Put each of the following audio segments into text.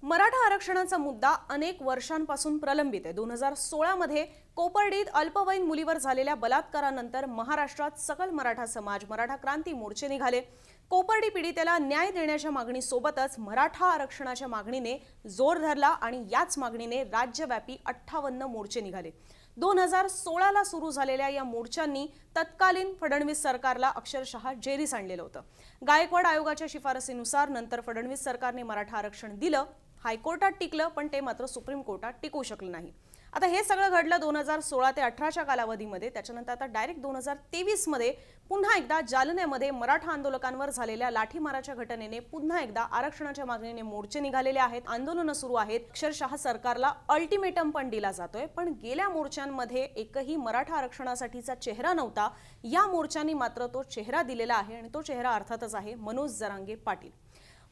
मराठा आरक्षणाचा मुद्दा अनेक वर्षांपासून प्रलंबित आहे। 2016 मध्ये कोपर्डीत अल्पवयीन मुलीवर झालेल्या बलात्कारानंतर महाराष्ट्रात सकल मराठा समाज मराठा क्रांती मोर्चे निघाले। कोपर्डी पीडितेला न्याय देण्याच्या मागणीसोबतच मराठा आरक्षणाच्या मागणीने जोर धरला आणि याच मागणीने राज्यव्यापी 58 मोर्चे निघाले। 2016 ला सुरू झालेल्या या मोर्चांनी तत्कालीन फडणवीस सरकारला अक्षरशः जेरीस आणलेलं होतं। गायकवाड आयोगाच्या शिफारसीनुसार नंतर फडणवीस सरकारने मराठा आरक्षण दिलं, हायकोर्टात टिकलं, पण ते मात्र सुप्रीम कोर्टात टिकू शकलं नाही। आता हे सगळं घडलं 2016 ते 18च्या कालावधीमध्ये। त्याच्यानंतर आता डायरेक्ट 2023 मध्ये पुन्हा एकदा जालन्यामध्ये मराठा आंदोलकांवर झालेल्या लाठीमाराच्या घटनेने पुन्हा एकदा आरक्षणाच्या मागणीने मोर्चे निघालेले आहेत, आंदोलनं सुरू आहेत। अक्षरशः सरकारला अल्टिमेटम पण दिला जातोय, पण गेल्या मोर्चांमध्ये एकही मराठा आरक्षणासाठीचा चेहरा नव्हता। या मोर्चांनी मात्र तो चेहरा दिलेला आहे आणि तो चेहरा अर्थातच आहे मनोज जरांगे पाटील।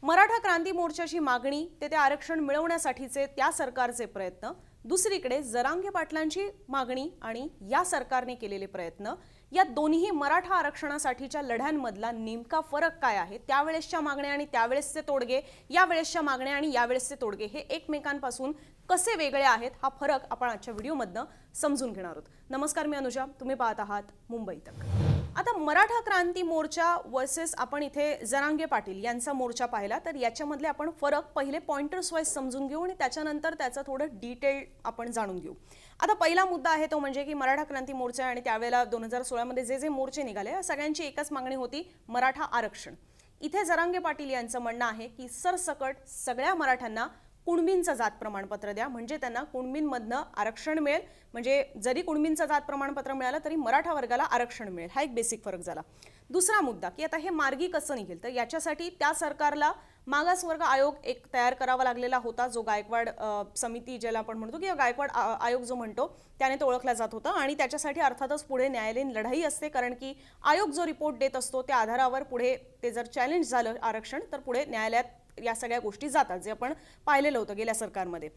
मराठा क्रांती मोर्चाची मागणी ते आरक्षण मिळवण्यासाठीचे त्या सरकारचे प्रयत्न, दुसरीकडे जरांगे पाटलांची मागणी आणि या सरकारने केलेले प्रयत्न, या दोन्ही मराठा आरक्षणासाठीच्या लढ्यांमधला नेमका फरक काय आहे? त्यावेळेसच्या मागण्या आणि त्यावेळेसचे तोडगे, यावेळेसच्या मागण्या आणि यावेळेसचे तोडगे हे एकमेकांपासून कसे वेगळे आहेत, हा फरक आपण आजच्या व्हिडिओमधनं समजून घेणार आहोत। नमस्कार, मी अनुजा, तुम्ही पाहत आहात मुंबई तक। आता मराठा क्रांती मोर्चा वर्सेस आपण इथे जरांगे पाटील यांचा मोर्चा पाहिला, तर याच्यामधले आपण फरक पहिले पॉइंटर्स वाईज समजून घेऊ आणि त्याच्यानंतर त्याचं थोडं डिटेल आपण जाणून घेऊ। आता पहिला मुद्दा आहे तो म्हणजे की मराठा क्रांती मोर्चा आणि त्यावेळेला 2016 मध्ये जे मोर्चे निघाले सगळ्यांची एकच मागणी होती, मराठा आरक्षण। इथे जरांगे पाटील यांचं म्हणणं आहे की सरसकट सगळ्या मराठ्यांना कुणबींचं जात प्रमाणपत्र द्या, म्हणजे त्यांना कुणबींमधनं आरक्षण मिळेल। म्हणजे जरी कुणबींचं जात प्रमाणपत्र मिळालं तरी मराठा वर्गाला आरक्षण मिळेल, हा एक बेसिक फरक झाला। दुसरा मुद्दा की आता हे मार्गी कसं निघेल, तर याच्यासाठी त्या सरकारला मागासवर्ग आयोग एक तयार करावा लागलेला होता, जो गायकवाड समिती ज्याला आपण म्हणतो किंवा गायकवाड आयोग जो म्हणतो त्याने तो ओळखला जात होता। आणि त्याच्यासाठी अर्थातच पुढे न्यायालयीन लढाई असते, कारण की आयोग जो रिपोर्ट देत असतो त्या आधारावर पुढे ते जर चॅलेंज झालं आरक्षण तर पुढे न्यायालयात या सगळ्या गोष्टी जातात, जे आपण पाहिलेलं होतं गेल्या सरकारमध्ये।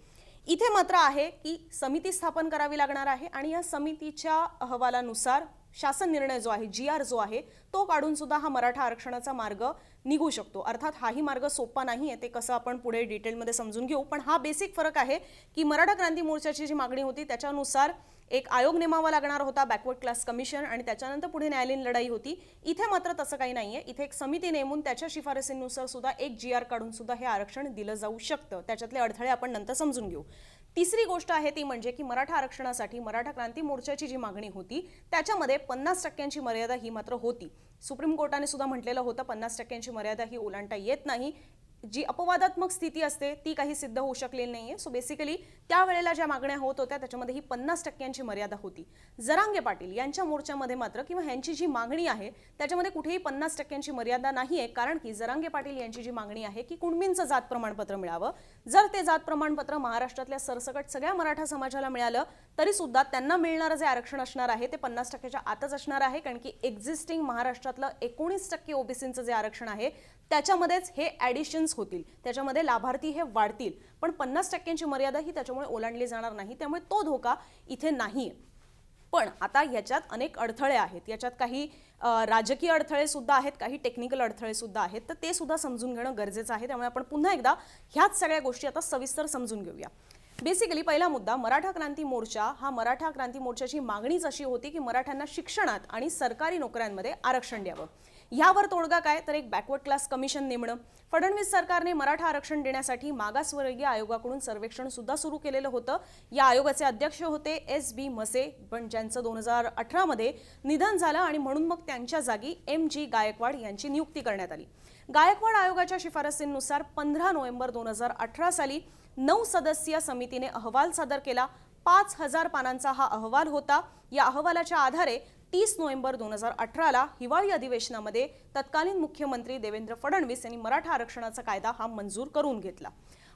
इथे मात्र आहे की समिती स्थापन करावी लागणार आहे आणि या समितीच्या अहवालानुसार शासन निर्णय जो आहे, GR जो आहे, तो काढून सुद्धा हा मराठा आरक्षणाचा मार्ग निघू शकतो। अर्थात हाही मार्ग सोपा नाही आहे, ते कसं आपण पुढे डिटेलमध्ये समजून घेऊ, पण हा बेसिक फरक आहे की मराठा क्रांती मोर्चाची जी मागणी होती त्याच्यानुसार एक आयोग नेमावा लागणार होता, बॅकवर्ड क्लास कमिशन, आणि त्याच्यानंतर पुढे न्यायालयीन लढाई होती। इथे मात्र तसं काही नाहीये, इथे एक समिती नेमून त्याच्या शिफारसीनुसार सुद्धा एक GR काढून सुद्धा हे आरक्षण दिलं जाऊ शकतं। त्याच्यातले अडथळे आपण नंतर समजून घेऊ। तिसरी गोष्ट आहे ती म्हणजे की मराठा आरक्षणासाठी मराठा क्रांती मोर्चाची जी मागणी होती त्याच्यामध्ये 50% मर्यादा ही मात्र होती। सुप्रीम कोर्टाने सुद्धा म्हटलेलं होतं 50% मर्यादा ही ओलांडता येत नाही। जी अपवादात्मक स्थिती असते ती काही सिद्ध होऊ शकलेली नाहीये। सो बेसिकली त्यावेळेला ज्या मागण्या होत होत्या त्याच्यामध्ये ही 50% मर्यादा होती। जरांगे पाटील यांच्या मोर्चामध्ये मात्र किंवा यांची जी मागणी आहे त्याच्यामध्ये कुठेही 50% मर्यादा नाहीये, कारण की जरांगे पाटील यांची जी मागणी आहे की कुणबींचं जात प्रमाणपत्र मिळावं। जर ते जात प्रमाणपत्र महाराष्ट्रातल्या सरसकट सगळ्या मराठा समाजाला मिळालं तरी सुद्धा त्यांना मिळणारं जे आरक्षण असणार आहे ते 50%च्या आतच असणार आहे, कारण की एक्झिस्टिंग महाराष्ट्रातलं 19% ओबीसींचं जे आरक्षण आहे त्याच्यामध्येच हे ॲडिशन्स होतील, त्याच्यामध्ये लाभार्थी हे वाढतील, पण 50%ची मर्यादा ही त्याच्यामुळे ओलांडली जाणार नाही, त्यामुळे तो धोका इथे नाहीये। पण आता याच्यात अनेक अडथळे आहेत, याच्यात काही राजकीय अडथळे सुद्धा आहेत, काही टेक्निकल अडथळे सुद्धा आहेत, तर ते सुद्धा समजून घेणं गरजेचं आहे। त्यामुळे आपण पुन्हा एकदा ह्याच सगळ्या गोष्टी आता सविस्तर समजून घेऊया। बेसिकली पहिला मुद्दा, मराठा क्रांती मोर्चा हा मराठा क्रांती मोर्चाची मागणीच अशी होती की मराठ्यांना शिक्षणात आणि सरकारी नोकऱ्यांमध्ये आरक्षण द्यावं। यावर तोडगा काय, तर एक बॅकवर्ड क्लास कमिशन नेमणं। फडणवीस सरकारने मराठा आरक्षण देण्यासाठी मागासवर्गीय आयोगाकडून सर्वेक्षण सुद्धा सुरू केलेलं होतं। या आयोगाचे अध्यक्ष होते SB म्हसे, पण ज्यांचं 2018 मध्ये निधन झालं आणि म्हणून मग त्यांच्या जागी MG गायकवाड यांची नियुक्ती करण्यात आली। गायकवाड आयोगाच्या शिफारसींनुसार 15 नोव्हेंबर 2018 साली 9 सदस्यीय समितीने अहवाल सादर केला। 5000 पानांचा हा अहवाल होता। या अहवालाच्या आधारे 30 नोव्हेंबर 2018 ला हिवाळी अधिवेशनामध्ये तत्कालीन मुख्यमंत्री देवेंद्र फडणवीस यांनी मराठा आरक्षणाचा कायदा हा मंजूर करून घेतला।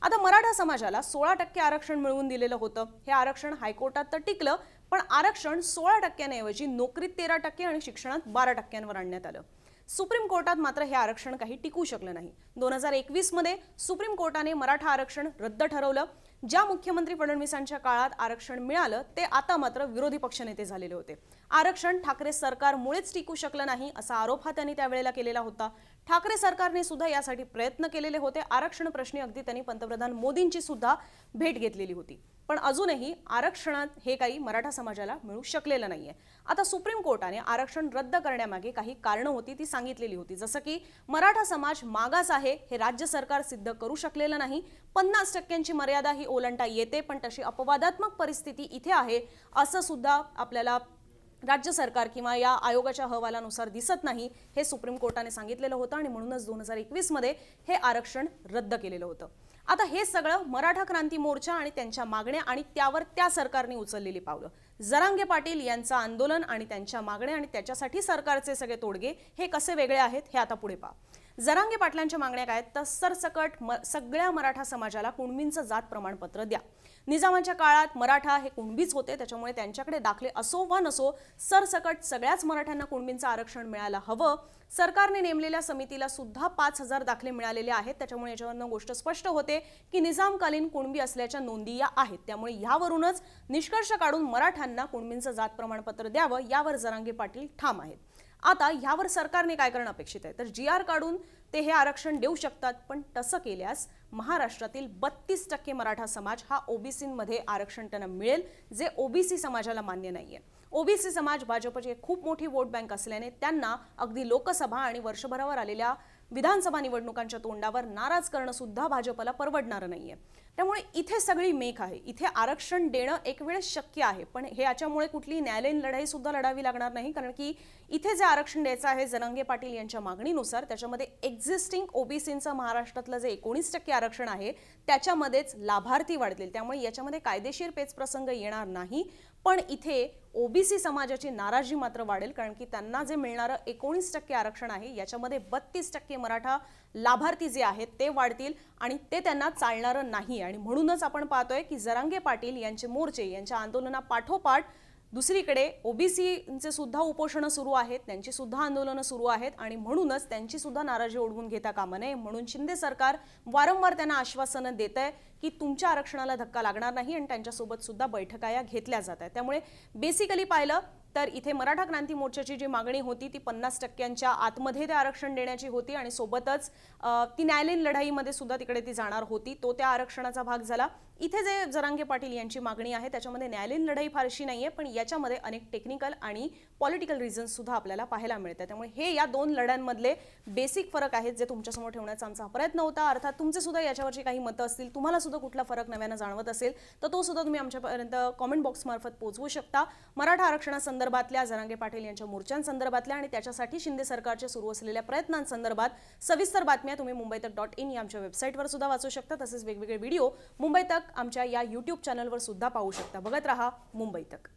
आता मराठा समाजाला 16% आरक्षण मिळवून दिलेलं होतं। हे आरक्षण हायकोर्टात तर टिकलं, पण आरक्षण 16% ऐवजी नोकरीत 13% आणि शिक्षणात 12% आणण्यात आलं। सुप्रीम कोर्टात मात्र हे आरक्षण काही टिकू शकलं नाही। 2021 मध्ये सुप्रीम कोर्टाने मराठा आरक्षण रद्द ठरवलं। ज्या मुख्यमंत्री फडणवीसांच्या काळात आरक्षण मिळालं ते आता मात्र विरोधी पक्षनेते झालेले होते। आरक्षण ठाकरे सरकारमुळेच टिकू शकलं नाही असा आरोप हा त्यांनी त्यावेळेला केलेला होता। ठाकरे सरकारने सुद्धा यासाठी प्रयत्न केलेले होते। आरक्षण प्रश्नी अगदी त्यांनी पंतप्रधान मोदींची सुद्धा भेट घेतलेली होती, पण अजूनही आरक्षणात हे काही मराठा समाजाला मिळू शकलेलं नाहीये। आता सुप्रीम कोर्टाने आरक्षण रद्द करण्यामागे काही कारणं होती ती सांगितलेली होती, जसं की मराठा समाज मागास आहे हे राज्य सरकार सिद्ध करू शकलेलं नाही, 50% मर्यादा ही ओलांडता येते, पण तशी अपवादात्मक परिस्थिती इथे आहे असं सुद्धा आपल्याला राज्य सरकार किंवा या आयोगाच्या अहवालानुसार दिसत नाही, हे सुप्रीम कोर्टाने सांगितलेलं होतं आणि म्हणूनच 2021 मध्ये हे आरक्षण रद्द केलेलं होतं। आता हे सगळं मराठा क्रांती मोर्चा आणि त्यांच्या मागण्या आणि त्यावर त्या सरकारने उचललेली पावलं, जरांगे पाटील यांचं आंदोलन आणि त्यांच्या मागण्या आणि त्याच्यासाठी सरकारचे सगळे तोडगे हे कसे वेगळे आहेत हे आता पुढे पहा। जरांगे पाटलांच्या मागण्या काय तर सरसकट सगळ्या मराठा समाजाला कुणबींचं जात प्रमाणपत्र द्या। निजामाच्या काळात मराठा हे कुणबीच होते, त्याच्यामुळे त्यांच्याकडे दाखले असो वा नसो सरसकट सगळ्याच मराठ्यांना कुणबींचं आरक्षण मिळायला हवं। सरकारने नेमलेल्या समितीला सुद्धा 5000 दाखले मिळालेले आहेत, त्याच्यामुळे याच्यावरनं गोष्ट स्पष्ट होते की निजामकालीन कुणबी असल्याच्या नोंदी या आहेत। त्यामुळे यावरूनच निष्कर्ष काढून मराठ्यांना कुणबींचं जात प्रमाणपत्र द्यावं यावर जरांगे पाटील ठाम आहेत। आता यावर सरकारने काय करणं अपेक्षित आहे तर GR काढून ते हे आरक्षण देऊ शकतात, पण तसं केल्यास महाराष्ट्रातील 32% मराठा समाज हा ओबीसीमध्ये आरक्षण त्यांना मिळेल, जे ओबीसी समाजाला मान्य नाहीये। ओबीसी समाज भाजपची खूप मोठी वोट बँक असल्याने त्यांना अगदी लोकसभा आणि वर्षभरावर आलेल्या विधानसभा निवडणुकांच्या तोंडावर नाराज करणं सुद्धा भाजपला परवडणारं नाहीये। त्यामुळे इथे सगळी मेख आहे, इथे आरक्षण देणं एक वेळ शक्य आहे, पण हे याच्यामुळे कुठली न्यायालयीन लढाई सुद्धा लढावी लागणार नाही, कारण की इथे जे आरक्षण द्यायचं आहे जरांगे पाटील यांच्या मागणीनुसार त्याच्यामध्ये एक्झिस्टिंग ओबीसींचं महाराष्ट्रातलं जे 19% आरक्षण आहे त्याच्यामध्येच लाभार्थी वाढतील, त्यामुळे याच्यामध्ये कायदेशीर पेचप्रसंग येणार नाही। पण इथे ओबीसी समाजाची नाराजी मात्र वाढेल, कारण की त्यांना जे मिळणारं 19% आरक्षण आहे याच्यामध्ये 32% मराठा लाभार्थी जे आहेत ते वाढतील आणि ते त्यांना चालणारं नाही। आणि म्हणूनच आपण पाहतोय की जरांगे पाटील यांचे मोर्चे यांच्या आंदोलना पाठोपाठ दुसरीकडे ओबीसींचे सुद्धा उपोषण सुरू आहेत, त्यांची सुद्धा आंदोलनं सुरू आहेत आणि म्हणूनच त्यांची सुद्धा नाराजी ओढवून घेता कामा नये, म्हणून शिंदे सरकार वारंवार त्यांना आश्वासनं देतंय की तुमच्या आरक्षणाला धक्का लागणार नाही आणि त्यांच्यासोबत सुद्धा बैठका या घेतल्या जात आहेत। त्यामुळे बेसिकली पाहिलं तर इथे मराठा क्रांती मोर्चाची जी मागणी होती ती 50%च्या आतमध्ये ते आरक्षण देण्याची होती आणि सोबतच ती न्यायालयीन लढाईमध्ये सुद्धा तिकडे ती जाणार होती, तो त्या आरक्षणाचा भाग झाला। इथे जे जरांगे पाटील यांची मागणी आहे त्याच्यामध्ये न्यायालयीन लढाई फारशी नाहीये, पण याच्यामध्ये अनेक टेक्निकल आणि पॉलिटिकल रिझन्स सुद्धा आपल्याला पाहायला मिळतात। त्यामुळे हे या दोन लढ्यांमधले बेसिक फरक आहेत जे तुमच्यासमोर ठेवण्याचा आमचा प्रयत्न होता। अर्थात तुमचे सुद्धा याच्यावरची काही मतं असतील, तुम्हाला सुद्धा कुठला फरक नव्यानं जाणवत असेल तर तो सुद्धा तुम्ही आमच्यापर्यंत कॉमेंट बॉक्स मार्फत पोहोचवू शकता। मराठा आरक्षणासंदर्भातल्या जरांगे पाटील यांच्या मोर्चांसंदर्भातल्या आणि त्याच्यासाठी शिंदे सरकारच्या सुरू असलेल्या प्रयत्नांसंदर्भात सविस्तर बातम्या तुम्ही मुंबईतक.in या आमच्या वेबसाईटवर सुद्धा वाचू शकता। तसेच वेगवेगळे व्हिडिओ मुंबई तक आमच्या या YouTube चॅनलवर सुद्धा पाहू शकता। बघत रहा मुंबई तक।